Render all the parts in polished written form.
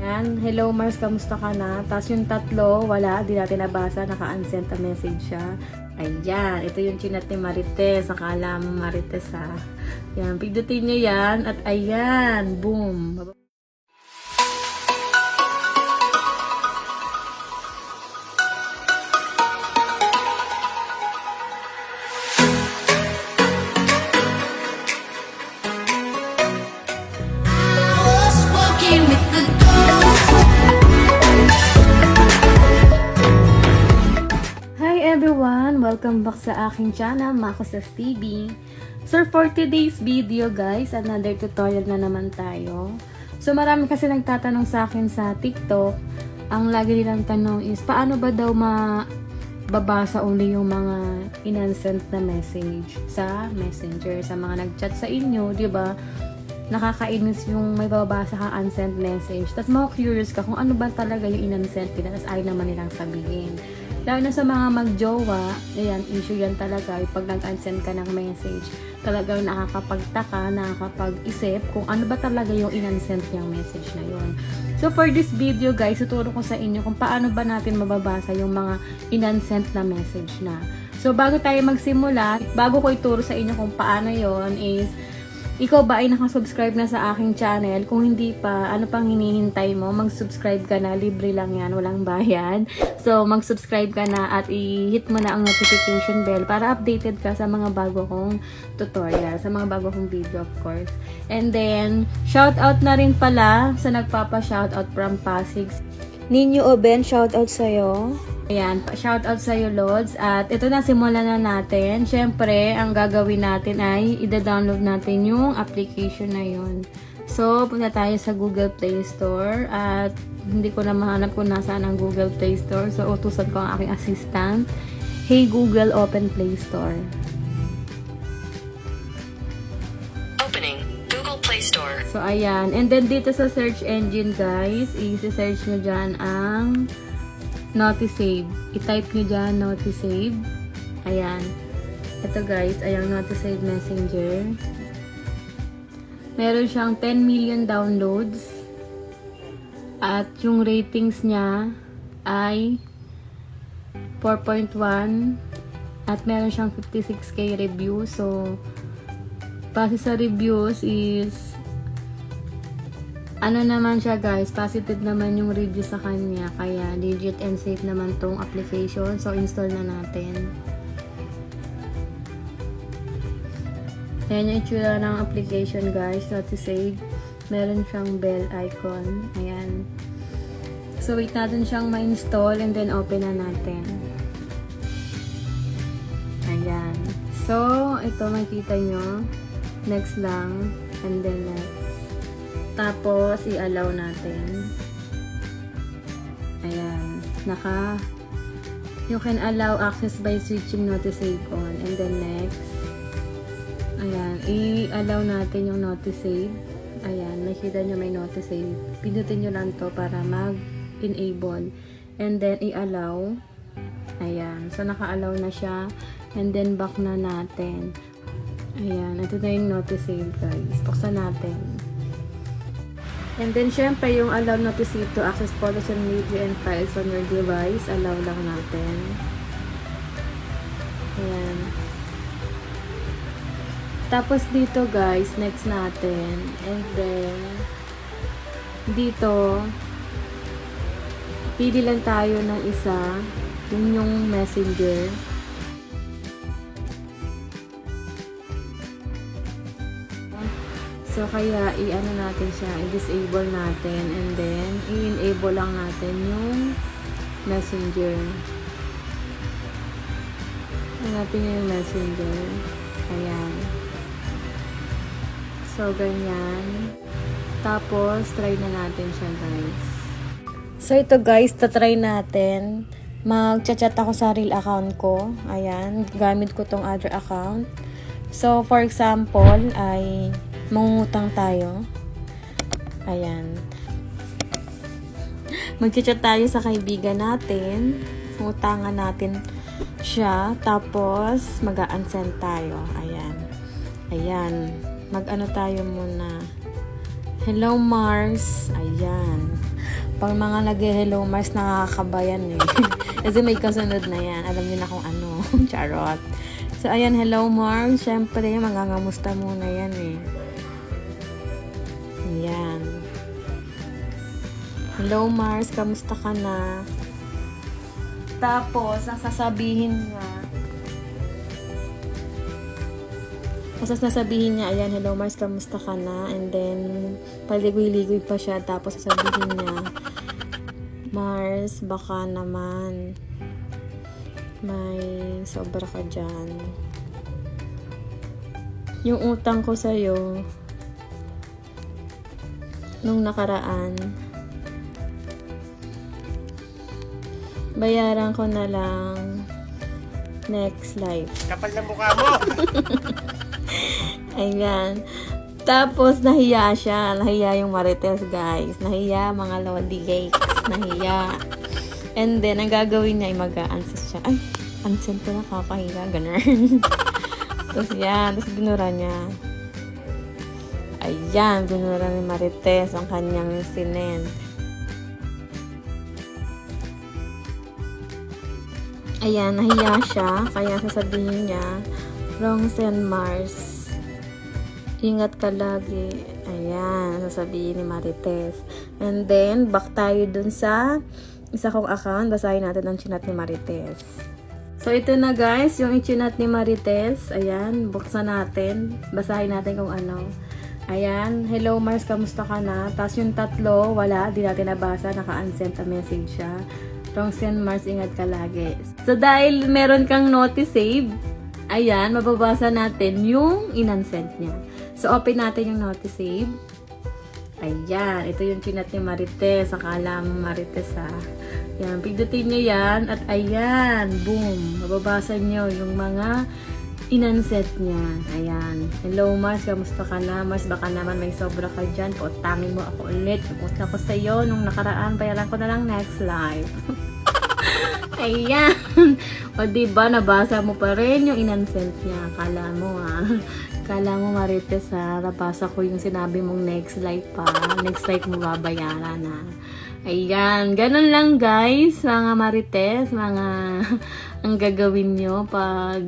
Yan, hello Mars, kamusta ka na? Tapos yung tatlo, wala, di natin nabasa, naka-unsent a message siya. Ayan, ito yung chinat ni Marites. Akala mo Marites ha. Yan, pindutin nyo yan at ayan, boom. Everyone, welcome back sa aking channel, Makosas TV. So for today's video guys, another tutorial na naman tayo. So marami kasi nagtatanong sa akin sa TikTok, ang lagi nilang tanong is paano ba daw mababasa uli yung mga in-unsent na message sa Messenger, sa mga nag-chat sa inyo, di ba? Nakakainis yung may babasa kang unsent message. Tapos curious ka kung ano ba talaga yung in-unsent nila, tapos ayaw naman nilang sabihin. Lalo na sa mga magjowa, ayan, issue yan talaga. Pag nag-unsend ka ng message, talagang nakakapagtaka, nakakapag-isip kung ano ba talaga yung in-unsend niyang message na yun. So for this video guys, tuturo ko sa inyo kung paano ba natin mababasa yung mga in-unsent na message na. So bago tayo magsimula, bago ko ituro sa inyo kung paano yon is, ikaw ba ay nakasubscribe na sa aking channel? Kung hindi pa, ano pang hinihintay mo? Mag-subscribe ka na, libre lang yan, walang bayad. So, mag-subscribe ka na at i-hit mo na ang notification bell para updated ka sa mga bago kong tutorial, sa mga bago kong video of course. And then, shoutout na rin pala sa nagpapa-shoutout from Pasig. Ninyo Oben, shoutout sa'yo. Ayan, shoutout sa'yo Lods. At ito na, simulan na natin. Siyempre, ang gagawin natin ay ida-download natin yung application na yun. So, punta tayo sa Google Play Store. At hindi ko na mahanap kung nasaan ang Google Play Store. So, utusan ko ang aking assistant. Hey Google, open Play Store. Opening Google Play Store. So, ayan. And then, dito sa search engine, guys, i-search nyo dyan ang Notisave. I-type nyo dyan, Notisave. Ayan. Ito guys, ayang Notisave Messenger. Meron siyang 10 million downloads. At yung ratings niya ay 4.1. At meron siyang 56k reviews. So, base sa reviews is ano naman siya guys, positive naman yung review sa kanya, kaya legit and safe naman tong application. So install na natin. Ayan yung itsura ng application guys, Notisave. Meron siyang bell icon. Ayan. So wait natin siyang ma-install and then open na natin. Ayan. So ito makikita nyo. Next lang. And then next. Tapos, i-allow natin. Ayan. You can allow access by switching Notisave on. And then next. Ayan. I-allow natin yung Notisave. Ayan. Nakita nyo may Notisave. Pindutin nyo lang to para mag-enable. And then, i-allow. Ayan. So, naka-allow na siya. And then, back na natin. Ayan. Ito na yung Notisave, guys. Buksan natin. And then, syempre, yung allow Notisave to access photos and media and files on your device, allow lang natin. Ayan. Tapos dito, guys, next natin. And then, dito, pili lang tayo ng isa. Yun yung messenger. So, kaya, i-ano natin siya, i-disable natin, and then, i-enable lang natin yung messenger. Hanapin nyo yung messenger. Ayan. So, ganyan. Tapos, try na natin siya, guys. So, ito guys, tatry natin. Mag-chat ako sa real account ko. Ayan. Gamit ko tong other account. So, for example, ay mangungutang tayo. Ayan. Mag-chat tayo sa kaibigan natin. Utangan natin siya. Tapos, mag-unsend tayo. Ayan. Ayan. Mag-ano tayo muna. Hello, Mars. Ayan. Pag mga nag-Hello Mars, nakakabayan eh. Kasi may kasunod na yan. Alam niyo na kung ano. Charot. So, ayan, Hello Mars. Siyempre, mangangamusta muna yan eh. Ayan. Hello Mars, kamusta ka na? Tapos, ang sasabihin niya, ayan, hello Mars, kamusta ka na? And then, paligoy-ligoy pa siya. Tapos, sasabihin niya, Mars, baka naman may sobra ka dyan. Yung utang ko sa'yo, nung nakaraan, bayaran ko na lang next life. Kapal na mukha mo! Ayan. Tapos, nahiya siya. Nahiya yung Marites, guys. Nahiya, mga lodi cakes. Nahiya. And then, ang gagawin niya ay mag-a-unsend siya. Ay, unsend ko na, kakahiya. Ganun. Tapos, yan. Tapos, binura niya. Ayan, binura ni Marites ang kanyang sinend. Ayan, nahiya siya. Kaya sasabihin niya, wrong send Mars. Ingat ka lagi. Ayan, sasabihin ni Marites. And then, back tayo dun sa isa kong account. Basahin natin ang chinat ni Marites. So, ito na guys, yung chinat ni Marites. Ayan, buksan natin. Basahin natin kung ano. Ayan, hello Mars, kamusta ka na? Tapos yung tatlo, wala, di natin nabasa, naka-unsend a message siya. Wrong send Mars, ingat ka lagi. So, dahil meron kang notice save, ayan, mababasa natin yung in-unsend niya. So, open natin yung notice save. Ayan, ito yung chinat ni Marites. Akala mo Marites ha. Ayan, pigdutin nyo yan. At ayan, boom. Mababasa nyo yung mga in-unsend niya. Ayan. Hello Mars, kamusta ka na? Mars, baka naman may sobra ka dyan. Pautangin mo ako ulit. Pupunta ko sa'yo nung nakaraan. Bayaran ko na lang next live. Ayan. O diba, nabasa mo pa rin yung in-unsend niya. Kala mo ha. Kala mo Marites ha. Nabasa ko yung sinabi mong next live pa. Next live mo babayaran ha. Ayan. Ganun lang guys. Mga Marites. Mga ang gagawin nyo pag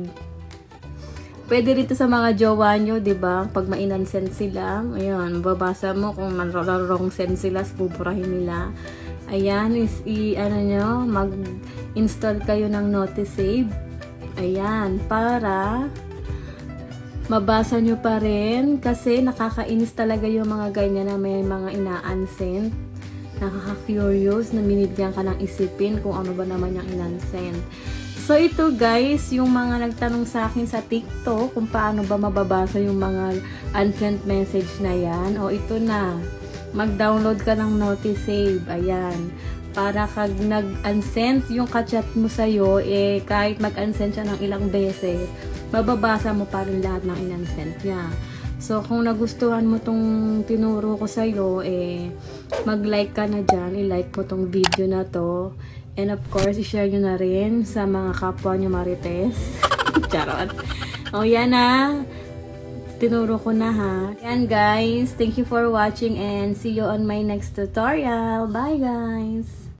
pwede rito sa mga jowa nyo, diba? Pag ma-in-unsend sila, ayun, babasa mo kung wrong send sila, buburahin nila. Ayan, mag-install kayo ng notice save. Ayan, para mabasa nyo pa rin kasi nakakainis talaga yung mga ganyan na may mga ina-unsend. Nakaka-curious na minigyan ka ng isipin kung ano ba naman yung in-unsend. So, ito guys, yung mga nagtanong sa akin sa TikTok kung paano ba mababasa yung mga unsent message na yan. O, ito na. Mag-download ka ng notice save. Ayan. Para kag nag-unsend yung kachat mo sa'yo, kahit mag-unsend siya ng ilang beses, mababasa mo pa rin lahat ng in-unsend niya. So, kung nagustuhan mo tong tinuro ko sa'yo, mag-like ka na dyan. I-like mo tong video na to. And of course, i-share nyo na rin sa mga kapwa nyo Marites. Charot. O yan na. Tinuro ko na ha. Yan guys. Thank you for watching and see you on my next tutorial. Bye guys.